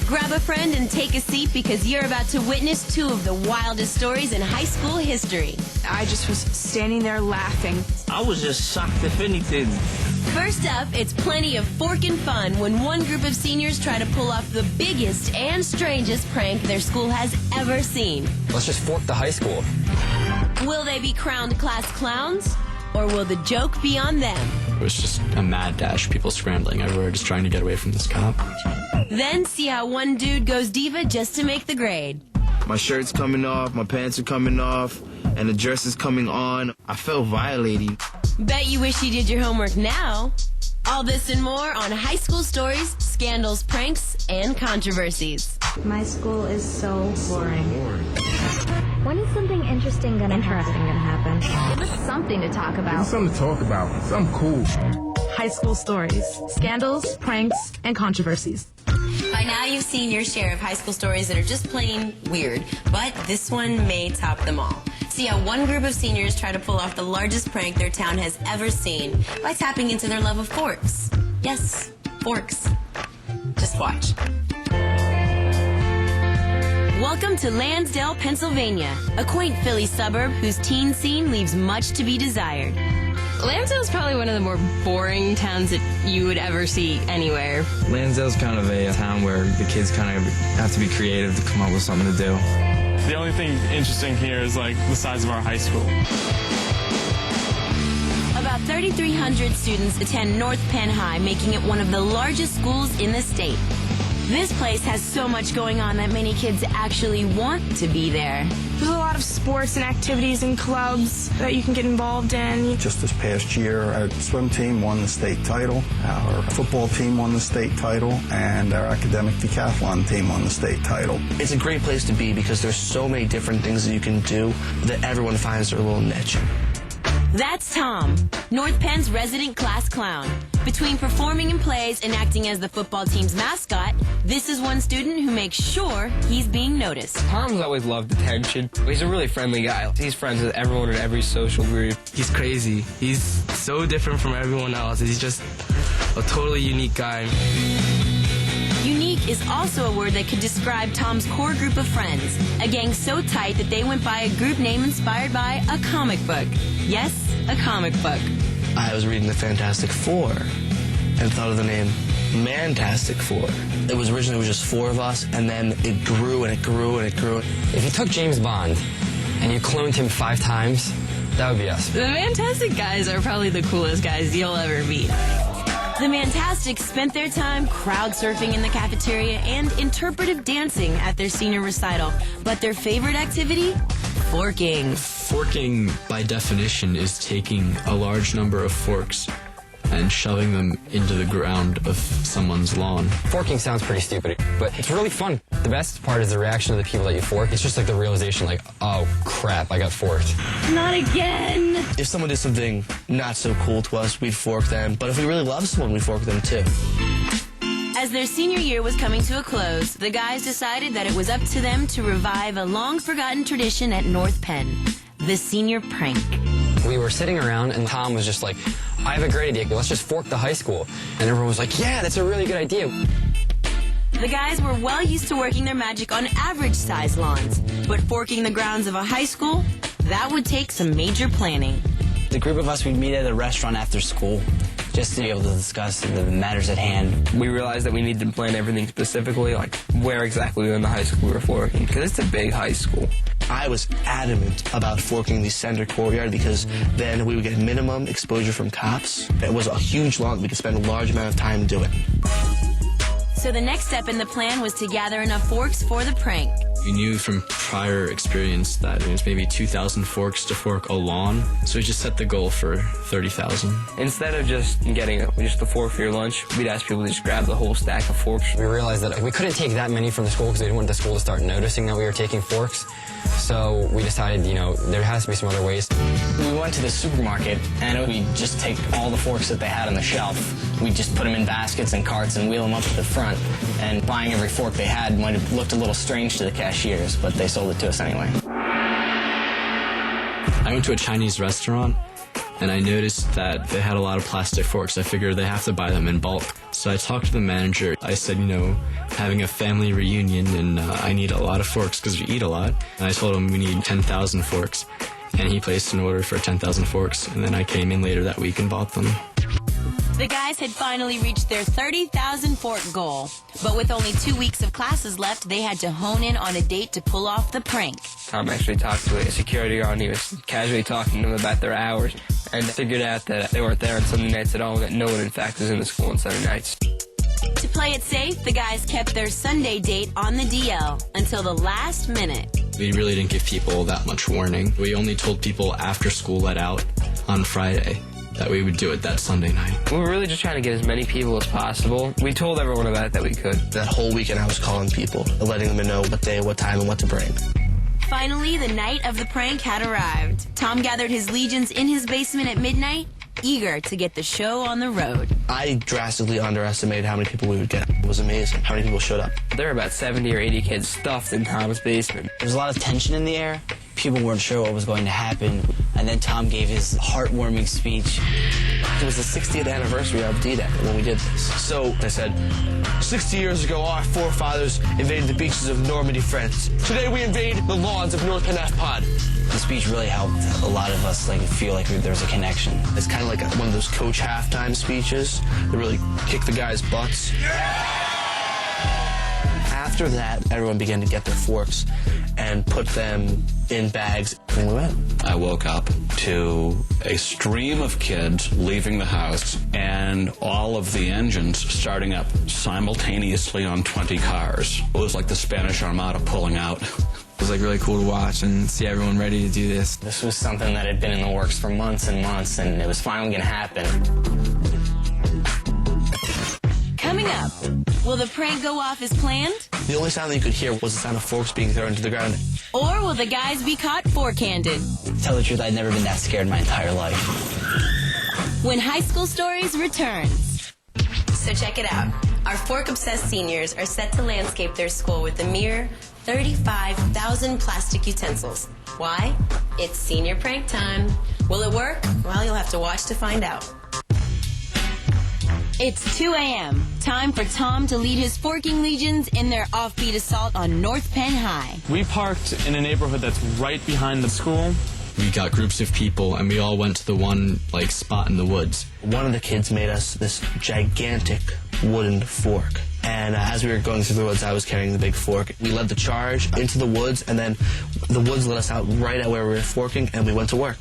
Grab a friend and take a seat because you're about to witness two of the wildest stories in high school history. I just was standing there laughing. I was just shocked, if anything. First up, it's plenty of forking fun when one group of seniors try to pull off the biggest and strangest prank their school has ever seen. Let's just fork the high school. Will they be crowned class clowns? Or will the joke be on them? It was just a mad dash, people scrambling everywhere, just trying to get away from this cop. Then see how one dude goes diva just to make the grade. My shirt's coming off, my pants are coming off, and the dress is coming on. I felt violated. Bet you wish you did your homework now. All this and more on high school stories, scandals, pranks, and controversies. My school is so boring. When is something interesting gonna happen? Give us something to talk about. Something to talk about. Something cool. High school stories, scandals, pranks, and controversies. By now you've seen your share of high school stories that are just plain weird, but this one may top them all. See how one group of seniors try to pull off the largest prank their town has ever seen by tapping into their love of forks. Yes, forks. Just watch. Welcome to Lansdale, Pennsylvania, a quaint Philly suburb whose teen scene leaves much to be desired. Lansdale's probably one of the more boring towns that you would ever see anywhere. Lansdale's kind of a town where the kids kind of have to be creative to come up with something to do. The only thing interesting here is like the size of our high school. About 3,300 students attend North Penn High, making it one of the largest schools in the state. This place has so much going on that many kids actually want to be there. There's a lot of sports and activities and clubs that you can get involved in. Just this past year, our swim team won the state title, our football team won the state title, and our academic decathlon team won the state title. It's a great place to be because there's so many different things that you can do that everyone finds their little niche. That's Tom, North Penn's resident class clown. Between performing in plays and acting as the football team's mascot, this is one student who makes sure he's being noticed. Tom's always loved attention. He's a really friendly guy. He's friends with everyone in every social group. He's crazy. He's so different from everyone else. He's just a totally unique guy. Unique is also a word that could describe Tom's core group of friends, a gang so tight that they went by a group name inspired by a comic book. Yes, a comic book. I was reading the Fantastic Four and thought of the name Mantastic Four. It was originally just four of us, and then it grew and it grew and it grew. If you took James Bond and you cloned him 5 times, that would be us. The Fantastic guys are probably the coolest guys you'll ever meet. The Mantastics spent their time crowd surfing in the cafeteria and interpretive dancing at their senior recital. But their favorite activity? Forking. Forking, by definition, is taking a large number of forks and shoving them into the ground of someone's lawn. Forking sounds pretty stupid, but it's really fun. The best part is the reaction of the people that you fork. It's just like the realization, like, oh, crap, I got forked. Not again! If someone did something not so cool to us, we'd fork them. But if we really love someone, we'd fork them too. As their senior year was coming to a close, the guys decided that it was up to them to revive a long-forgotten tradition at North Penn, the senior prank. We were sitting around, and Tom was just like, I have a great idea. Let's just fork the high school. And everyone was like, yeah, that's a really good idea. The guys were well used to working their magic on average-sized lawns, but forking the grounds of a high school, that would take some major planning. The group of us, we'd meet at a restaurant after school just to be able to discuss the matters at hand. We realized that we needed to plan everything specifically, like where exactly in the high school we were forking, because it's a big high school. I was adamant about forking the center courtyard because then we would get minimum exposure from cops. It was a huge lawn. We could spend a large amount of time doing it. So the next step in the plan was to gather enough forks for the prank. We knew from prior experience that it was maybe 2,000 forks to fork a lawn, so we just set the goal for 30,000. Instead of just getting just a fork for your lunch, we'd ask people to just grab the whole stack of forks. We realized that we couldn't take that many from the school because we didn't want the school to start noticing that we were taking forks. So we decided, there has to be some other ways. We went to the supermarket, and we'd just take all the forks that they had on the shelf. We'd just put them in baskets and carts and wheel them up to the front. And buying every fork they had might have looked a little strange to the cashiers, but they sold it to us anyway. I went to a Chinese restaurant, and I noticed that they had a lot of plastic forks. I figured they have to buy them in bulk. So I talked to the manager. I said, having a family reunion, and I need a lot of forks because we eat a lot. And I told him we need 10,000 forks, and he placed an order for 10,000 forks, and then I came in later that week and bought them. The guys had finally reached their 30,000 fork goal. But with only 2 weeks of classes left, they had to hone in on a date to pull off the prank. Tom actually talked to a security guard, and he was casually talking to them about their hours, and figured out that they weren't there on Sunday nights at all, that no one, in fact, was in the school on Sunday nights. To play it safe, the guys kept their Sunday date on the DL until the last minute. We really didn't give people that much warning. We only told people after school let out on Friday that we would do it that Sunday night. We were really just trying to get as many people as possible. We told everyone about it that we could. That whole weekend I was calling people, letting them know what day, what time, and what to bring. Finally, the night of the prank had arrived. Tom gathered his legions in his basement at midnight, eager to get the show on the road. I drastically underestimated how many people we would get. It was amazing how many people showed up. There were about 70 or 80 kids stuffed in Tom's basement. There was a lot of tension in the air. People weren't sure what was going to happen. And then Tom gave his heartwarming speech. It was the 60th anniversary of D-Day when we did this. So I said, 60 years ago, our forefathers invaded the beaches of Normandy, France. Today we invade the lawns of North Penn High. The speech really helped a lot of us feel like there was a connection. It's kind of like one of those coach halftime speeches that really kick the guys' butts. After that, everyone began to get their forks and put them in bags, and we went. I woke up to a stream of kids leaving the house and all of the engines starting up simultaneously on 20 cars. It was like the Spanish Armada pulling out. It was really cool to watch and see everyone ready to do this. This was something that had been in the works for months and months, and it was finally going to happen. Coming up, will the prank go off as planned? The only sound that you could hear was the sound of forks being thrown to the ground. Or will the guys be caught fork-handed? To tell the truth, I'd never been that scared in my entire life. When High School Stories returns. So check it out. Our fork-obsessed seniors are set to landscape their school with a mere 35,000 plastic utensils. Why? It's senior prank time. Will it work? Well, you'll have to watch to find out. It's 2 a.m. Time for Tom to lead his forking legions in their offbeat assault on North Penn High. We parked in a neighborhood that's right behind the school. We got groups of people, and we all went to the one spot in the woods. One of the kids made us this gigantic wooden fork. And as we were going through the woods, I was carrying the big fork. We led the charge into the woods, and then the woods let us out right at where we were forking, and we went to work.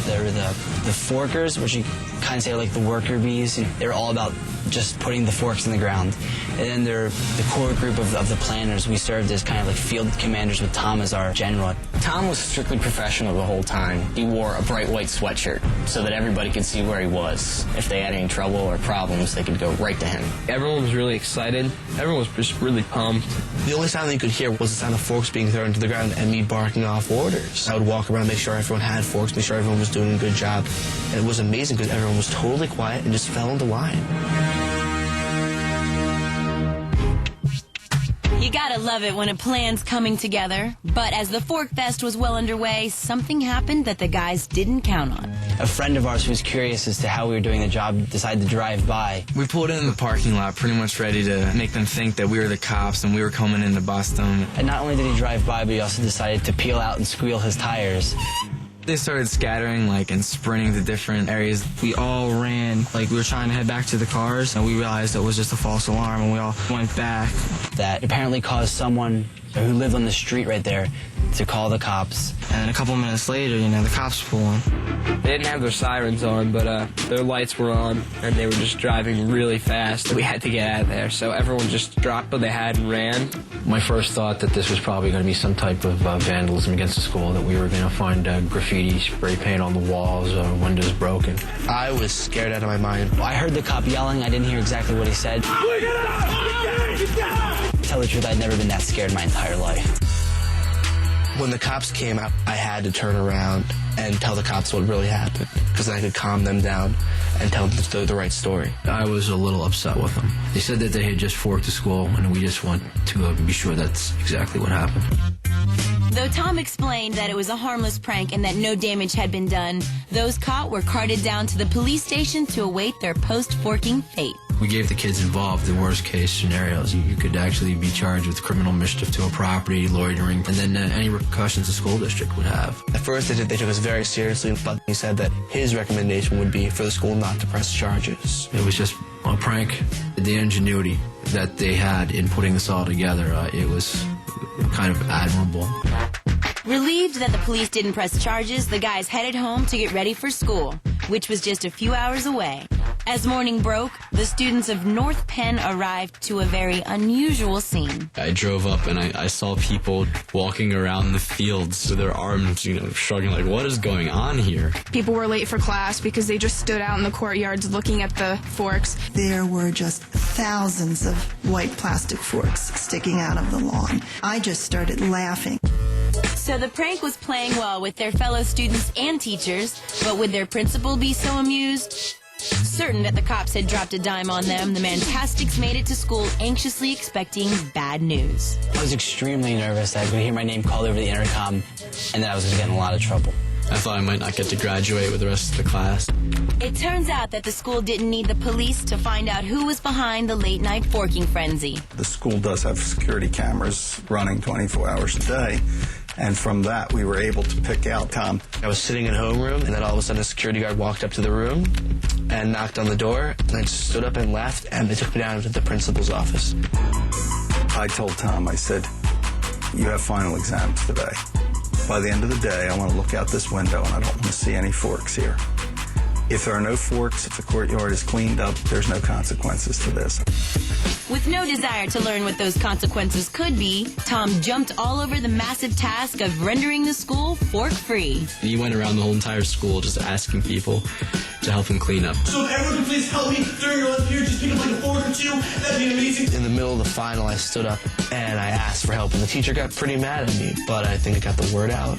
There were the forkers, which you kind of say are like the worker bees. They were all about just putting the forks in the ground. And then there were the core group of the planners. We served as kind of field commanders with Tom as our general. Tom was strictly professional the whole time. He wore a bright white sweatshirt so that everybody could see where he was. If they had any trouble or problems, they could go right to him. Everyone was really excited. Everyone was just really pumped. The only sound that you could hear was the sound of forks being thrown to the ground and me barking off orders. I would walk around, make sure everyone had forks, make sure everyone was doing a good job. And it was amazing because everyone was totally quiet and just fell into line. You gotta love it when a plan's coming together. But as the Fork Fest was well underway, something happened that the guys didn't count on. A friend of ours who was curious as to how we were doing the job decided to drive by. We pulled in the parking lot pretty much ready to make them think that we were the cops and we were coming in to bust them. And not only did he drive by, but he also decided to peel out and squeal his tires. They started scattering and sprinting to different areas. We all ran we were trying to head back to the cars, and we realized it was just a false alarm, and we all went back. That apparently caused someone who lived on the street right there to call the cops. And a couple minutes later, the cops pull in. They didn't have their sirens on, but their lights were on, and they were just driving really fast. We had to get out of there, so everyone just dropped what they had and ran. My first thought that this was probably going to be some type of vandalism against the school, that we were going to find graffiti, spray paint on the walls, windows broken. I was scared out of my mind. I heard the cop yelling. I didn't hear exactly what he said. To tell the truth, I'd never been that scared in my entire life. When the cops came out, I had to turn around and tell the cops what really happened, because then I could calm them down and tell them the right story. I was a little upset with them. They said that they had just forked the school, and we just want to be sure that's exactly what happened. Though Tom explained that it was a harmless prank and that no damage had been done, those caught were carted down to the police station to await their post-forking fate. We gave the kids involved the worst case scenarios. You could actually be charged with criminal mischief to a property, loitering, and then any repercussions the school district would have. At first, they took us very seriously, but he said that his recommendation would be for the school not to press charges. It was just a prank. The ingenuity that they had in putting this all together, it was kind of admirable. Relieved that the police didn't press charges, the guys headed home to get ready for school, which was just a few hours away. As morning broke, the students of North Penn arrived to a very unusual scene. I drove up and I saw people walking around the fields with their arms, shrugging like, what is going on here? People were late for class because they just stood out in the courtyards looking at the forks. There were just thousands of white plastic forks sticking out of the lawn. I just started laughing. So the prank was playing well with their fellow students and teachers, but would their principal be so amused? Certain that the cops had dropped a dime on them, the Mantastics made it to school anxiously expecting bad news. I was extremely nervous that I could hear my name called over the intercom and that I was going to get in a lot of trouble. I thought I might not get to graduate with the rest of the class. It turns out that the school didn't need the police to find out who was behind the late-night forking frenzy. The school does have security cameras running 24 hours a day. And from that, we were able to pick out Tom. I was sitting in homeroom, and then all of a sudden a security guard walked up to the room and knocked on the door, and I just stood up and left, and they took me down to the principal's office. I told Tom, I said, you have final exams today. By the end of the day, I want to look out this window, and I don't want to see any forks here. If there are no forks, if the courtyard is cleaned up, there's no consequences to this. With no desire to learn what those consequences could be, Tom jumped all over the massive task of rendering the school fork-free. He went around the whole entire school just asking people to help him clean up. So if everyone can please help me during your lunch period, just pick up like a fork or two, that'd be amazing. In the middle of the final, I stood up and I asked for help, and the teacher got pretty mad at me, but I think it got the word out.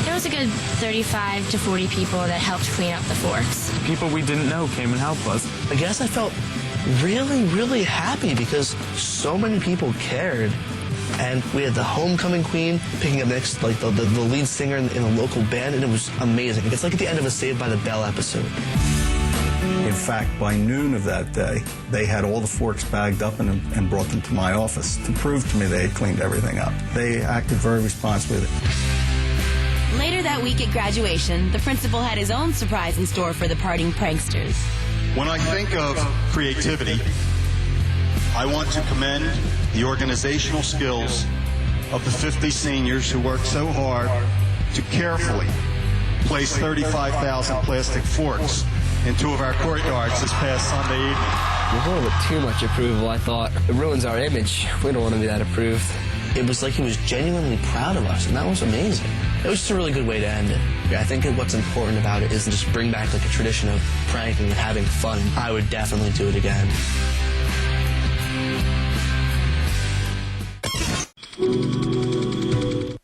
There was a good 35 to 40 people that helped clean up the forks. People we didn't know came and helped us. I guess I felt really, really happy because so many people cared. And we had the homecoming queen picking up next, like the lead singer in a local band, and it was amazing. It's like at the end of a Saved by the Bell episode. In fact, by noon of that day, they had all the forks bagged up and brought them to my office to prove to me they had cleaned everything up. They acted very responsibly. Later that week at graduation, the principal had his own surprise in store for the parting pranksters. When I think of creativity, I want to commend the organizational skills of the 50 seniors who worked so hard to carefully place 35,000 plastic forks in two of our courtyards this past Sunday evening. We're going with too much approval, I thought. It ruins our image. We don't want to be that approved. It was like he was genuinely proud of us, and that was amazing. It was just a really good way to end it. I think what's important about it is to just bring back like a tradition of pranking and having fun. I would definitely do it again.